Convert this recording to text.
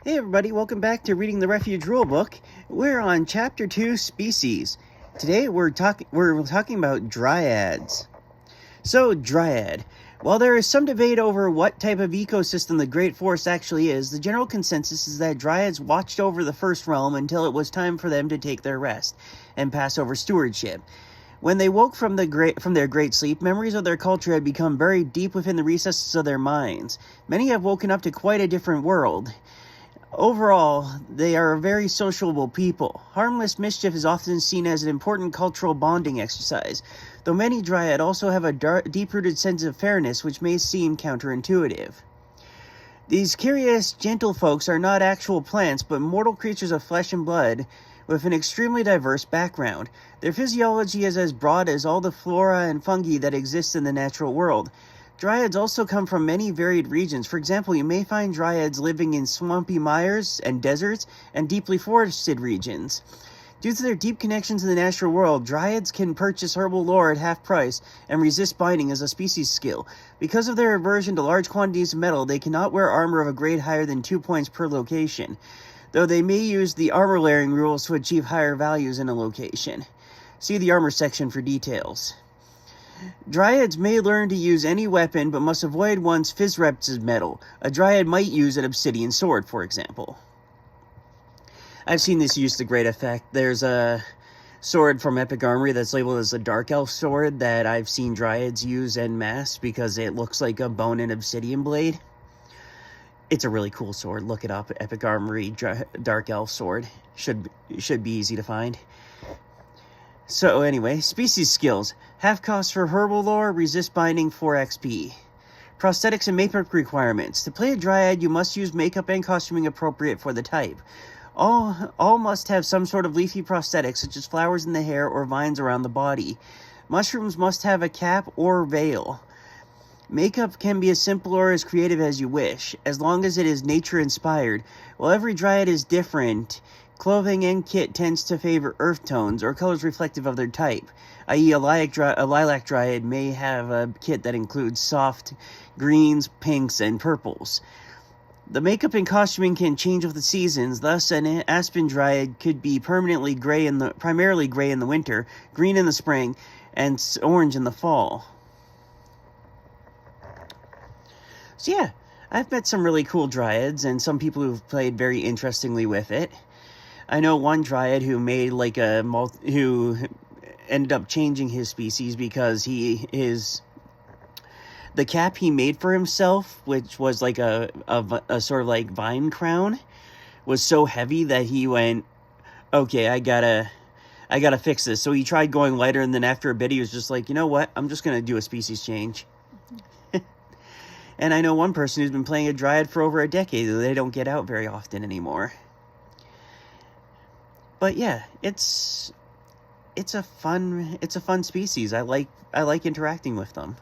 Hey everybody, welcome back to reading the Refuge rulebook. We're on Chapter 2, Species. Today we're talking about Dryads. So, Dryad. While there is some debate over what type of ecosystem the Great Forest actually is, the general consensus is that Dryads watched over the first realm until it was time for them to take their rest and pass over stewardship. When they woke from their great sleep, memories of their culture had become buried deep within the recesses of their minds. Many have woken up to quite a different world. Overall, they are a very sociable people. Harmless mischief is often seen as an important cultural bonding exercise, though many Dryad also have a deep-rooted sense of fairness which may seem counterintuitive. These curious, gentle folks are not actual plants, but mortal creatures of flesh and blood with an extremely diverse background. Their physiology is as broad as all the flora and fungi that exist in the natural world. Dryads also come from many varied regions. For example, you may find Dryads living in swampy mires and deserts and deeply forested regions. Due to their deep connection to the natural world, Dryads can purchase herbal lore at half price and resist binding as a species skill. Because of their aversion to large quantities of metal, they cannot wear armor of a grade higher than 2 points per location, though they may use the armor layering rules to achieve higher values in a location. See the armor section for details. Dryads may learn to use any weapon, but must avoid one's Physrep's metal. A Dryad might use an obsidian sword, for example. I've seen this used to great effect. There's a sword from Epic Armory that's labeled as a Dark Elf sword that I've seen Dryads use en masse because it looks like a bone and obsidian blade. It's a really cool sword. Look it up. Epic Armory Dark Elf sword. Should be easy to find. So anyway, species skills. Half cost for herbal lore, resist binding 4 XP. Prosthetics and makeup requirements. To play a Dryad, you must use makeup and costuming appropriate for the type. All must have some sort of leafy prosthetics, such as flowers in the hair or vines around the body. Mushrooms must have a cap or veil. Makeup can be as simple or as creative as you wish, as long as it is nature-inspired. While every Dryad is different, clothing and kit tends to favor earth tones or colors reflective of their type, i.e. a lilac Dryad may have a kit that includes soft greens, pinks, and purples. The makeup and costuming can change with the seasons, thus an aspen Dryad could be primarily gray in the winter, green in the spring, and orange in the fall. So yeah, I've met some really cool Dryads and some people who've played very interestingly with it. I know one Dryad who made who ended up changing his species because the cap he made for himself, which was like a sort of like vine crown, was so heavy that he went, okay, I gotta fix this. So he tried going lighter, and then after a bit he was just like, you know what, I'm just gonna do a species change. And I know one person who's been playing a Dryad for over a decade, though they don't get out very often anymore. But yeah, it's a fun species. I like interacting with them.